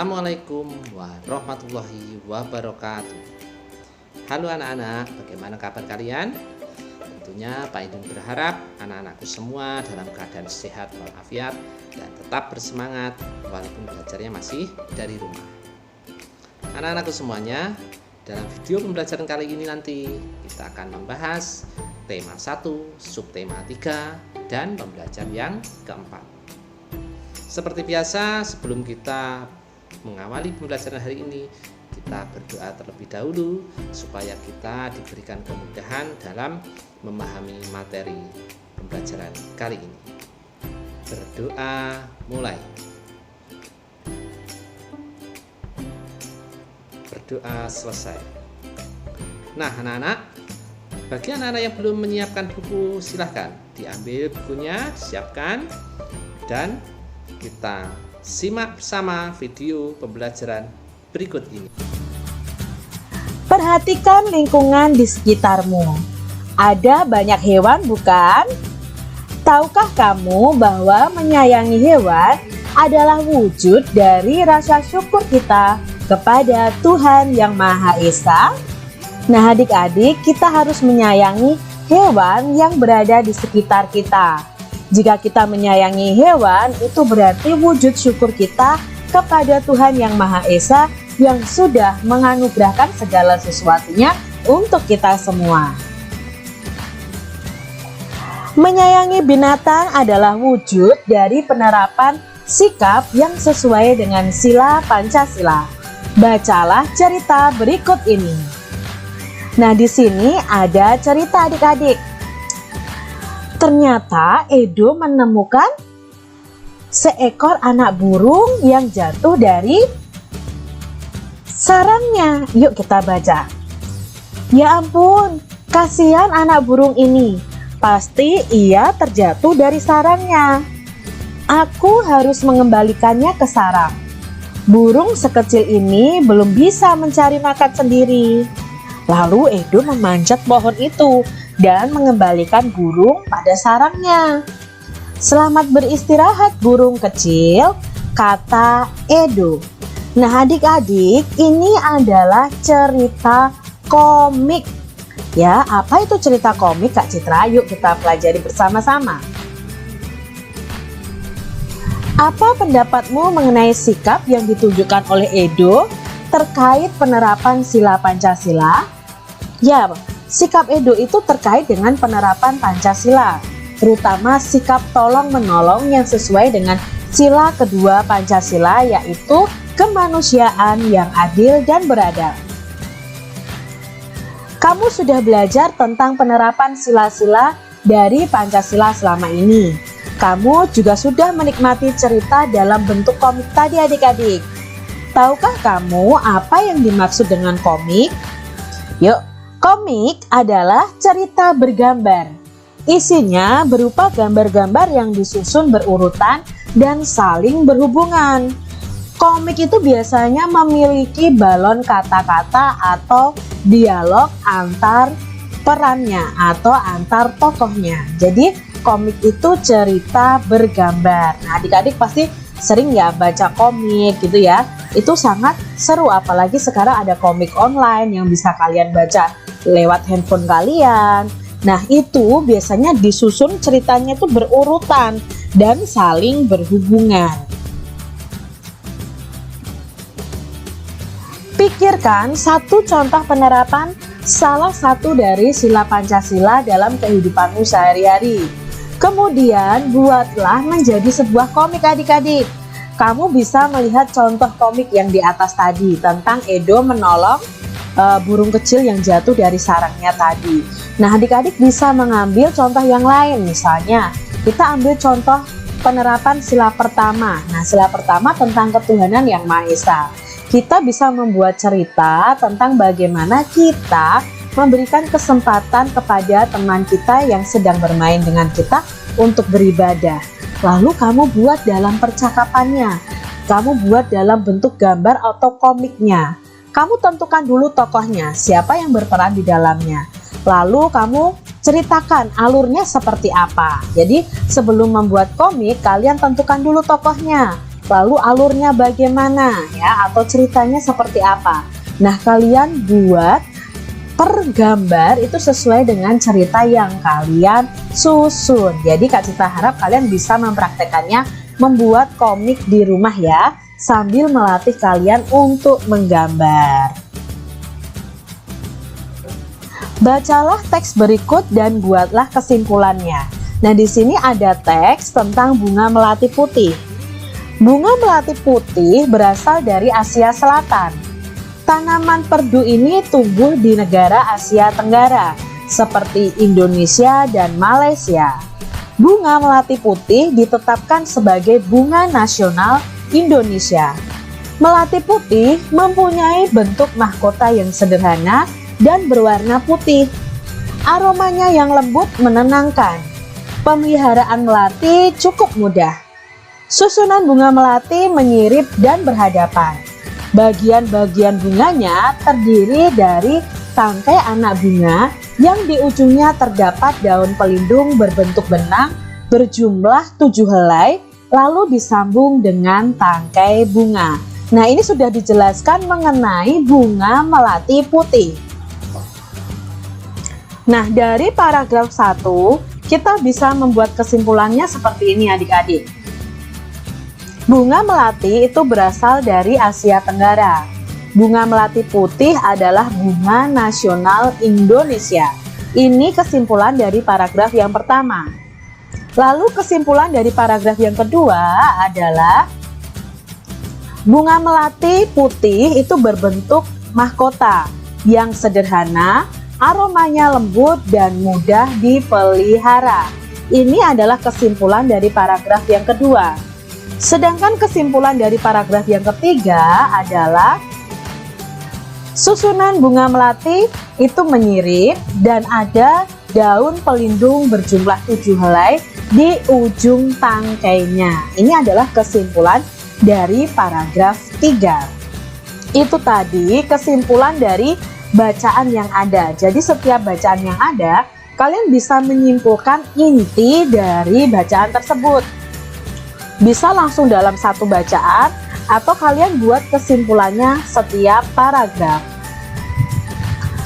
Assalamualaikum warahmatullahi wabarakatuh. Halo anak-anak, bagaimana kabar kalian? Tentunya Pak Idun berharap anak-anakku semua dalam keadaan sehat walafiat dan tetap bersemangat walaupun belajarnya masih dari rumah. Anak-anakku semuanya, dalam video pembelajaran kali ini nanti kita akan membahas tema 1, subtema 3, dan pembelajaran yang keempat. Seperti biasa, sebelum kita mengawali pembelajaran hari ini, kita berdoa terlebih dahulu supaya kita diberikan kemudahan dalam memahami materi pembelajaran kali ini. Berdoa mulai. Berdoa selesai. Nah anak-anak, bagi anak-anak yang belum menyiapkan buku, silahkan diambil bukunya, siapkan, dan kita simak bersama video pembelajaran berikut ini. Perhatikan lingkungan di sekitarmu. Ada banyak hewan, bukan? Tahukah kamu bahwa menyayangi hewan adalah wujud dari rasa syukur kita kepada Tuhan Yang Maha Esa? Nah, adik-adik, kita harus menyayangi hewan yang berada di sekitar kita. Jika kita menyayangi hewan, itu berarti wujud syukur kita kepada Tuhan Yang Maha Esa yang sudah menganugerahkan segala sesuatunya untuk kita semua. Menyayangi binatang adalah wujud dari penerapan sikap yang sesuai dengan sila Pancasila. Bacalah cerita berikut ini. Nah, di sini ada cerita adik-adik. Ternyata Edo menemukan seekor anak burung yang jatuh dari sarangnya. Yuk kita baca. Ya ampun, kasihan anak burung ini. Pasti ia terjatuh dari sarangnya. Aku harus mengembalikannya ke sarang. Burung sekecil ini belum bisa mencari makan sendiri. Lalu Edo memanjat pohon itu dan mengembalikan burung pada sarangnya. Selamat beristirahat burung kecil, kata Edo. Nah adik-adik, ini adalah cerita komik. Ya, apa itu cerita komik Kak Citra? Yuk kita pelajari bersama-sama. Apa pendapatmu mengenai sikap yang ditunjukkan oleh Edo terkait penerapan sila Pancasila? Ya, sikap Edo itu terkait dengan penerapan Pancasila, terutama sikap tolong-menolong yang sesuai dengan sila kedua Pancasila, yaitu kemanusiaan yang adil dan beradab. Kamu sudah belajar tentang penerapan sila-sila dari Pancasila selama ini. Kamu juga sudah menikmati cerita dalam bentuk komik tadi adik-adik. Tahukah kamu apa yang dimaksud dengan komik? Yuk, komik adalah cerita bergambar. Isinya berupa gambar-gambar yang disusun berurutan dan saling berhubungan. Komik itu biasanya memiliki balon kata-kata atau dialog antar perannya atau antar tokohnya. Jadi komik itu cerita bergambar. Nah, adik-adik pasti sering ya baca komik gitu ya. Itu sangat seru, apalagi sekarang ada komik online yang bisa kalian baca lewat handphone kalian. Nah, itu biasanya disusun ceritanya itu berurutan dan saling berhubungan. Pikirkan satu contoh penerapan salah satu dari sila Pancasila dalam kehidupanmu sehari-hari. Kemudian buatlah menjadi sebuah komik adik-adik. Kamu bisa melihat contoh komik yang di atas tadi tentang Edo menolong burung kecil yang jatuh dari sarangnya tadi. Nah adik-adik bisa mengambil contoh yang lain. Misalnya kita ambil contoh penerapan sila pertama. Nah sila pertama tentang ketuhanan yang Maha Esa. Kita bisa membuat cerita tentang bagaimana kita memberikan kesempatan kepada teman kita yang sedang bermain dengan kita untuk beribadah. Lalu kamu buat dalam percakapannya, kamu buat dalam bentuk gambar atau komiknya. Kamu tentukan dulu tokohnya, siapa yang berperan di dalamnya. Lalu kamu ceritakan alurnya seperti apa. Jadi sebelum membuat komik, kalian tentukan dulu tokohnya. lalu alurnya bagaimana ya, atau ceritanya seperti apa. Nah, kalian buat per gambar itu sesuai dengan cerita yang kalian susun. Jadi Kak Cita harap kalian bisa mempraktekannya membuat komik di rumah ya, sambil melatih kalian untuk menggambar. Bacalah teks berikut dan buatlah kesimpulannya. Nah, di sini ada teks tentang bunga melati putih. Bunga melati putih berasal dari Asia Selatan. Tanaman perdu ini tumbuh di negara Asia Tenggara, seperti Indonesia dan Malaysia. Bunga melati putih ditetapkan sebagai bunga nasional Indonesia. Melati putih mempunyai bentuk mahkota yang sederhana dan berwarna putih. Aromanya yang lembut menenangkan. Pemeliharaan melati cukup mudah. Susunan bunga melati menyirip dan berhadapan. Bagian-bagian bunganya terdiri dari tangkai anak bunga yang di ujungnya terdapat daun pelindung berbentuk benang berjumlah 7 helai, lalu disambung dengan tangkai bunga. Nah, ini sudah dijelaskan mengenai bunga melati putih. Nah, dari paragraf 1 kita bisa membuat kesimpulannya seperti ini adik-adik. Bunga melati itu berasal dari Asia Tenggara. Bunga melati putih adalah bunga nasional Indonesia. Ini kesimpulan dari paragraf yang pertama. Lalu kesimpulan dari paragraf yang kedua adalah bunga melati putih itu berbentuk mahkota yang sederhana, aromanya lembut dan mudah dipelihara. Ini adalah kesimpulan dari paragraf yang kedua. Sedangkan kesimpulan dari paragraf yang ketiga adalah susunan bunga melati itu menyirip dan ada daun pelindung berjumlah 7 helai di ujung tangkainya. Ini adalah kesimpulan dari paragraf 3. Itu tadi kesimpulan dari bacaan yang ada. Jadi setiap bacaan yang ada, kalian bisa menyimpulkan inti dari bacaan tersebut. Bisa langsung dalam satu bacaan atau kalian buat kesimpulannya setiap paragraf.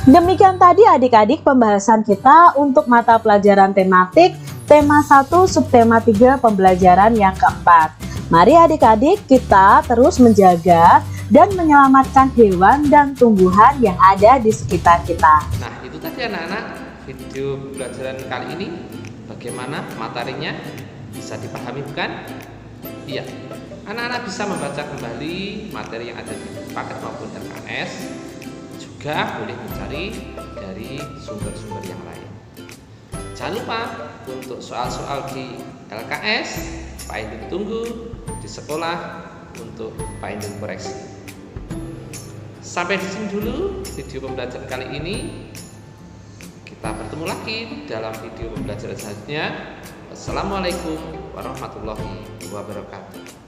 Demikian tadi adik-adik pembahasan kita untuk mata pelajaran tematik tema 1 subtema 3 pembelajaran yang keempat. Mari adik-adik kita terus menjaga dan menyelamatkan hewan dan tumbuhan yang ada di sekitar kita. Nah, itu tadi anak-anak video pembelajaran kali ini. Bagaimana materinya? Bisa dipahami bukan? Iya, anak-anak bisa membaca kembali materi yang ada di paket maupun LKS. Juga boleh mencari dari sumber-sumber yang lain. Jangan lupa untuk soal-soal di LKS, Pak Indun tunggu di sekolah untuk Pak Indun koreksi. Sampai di sini dulu video pembelajaran kali ini. Kita bertemu lagi dalam video pembelajaran selanjutnya. Wassalamualaikum warahmatullahi wabarakatuh.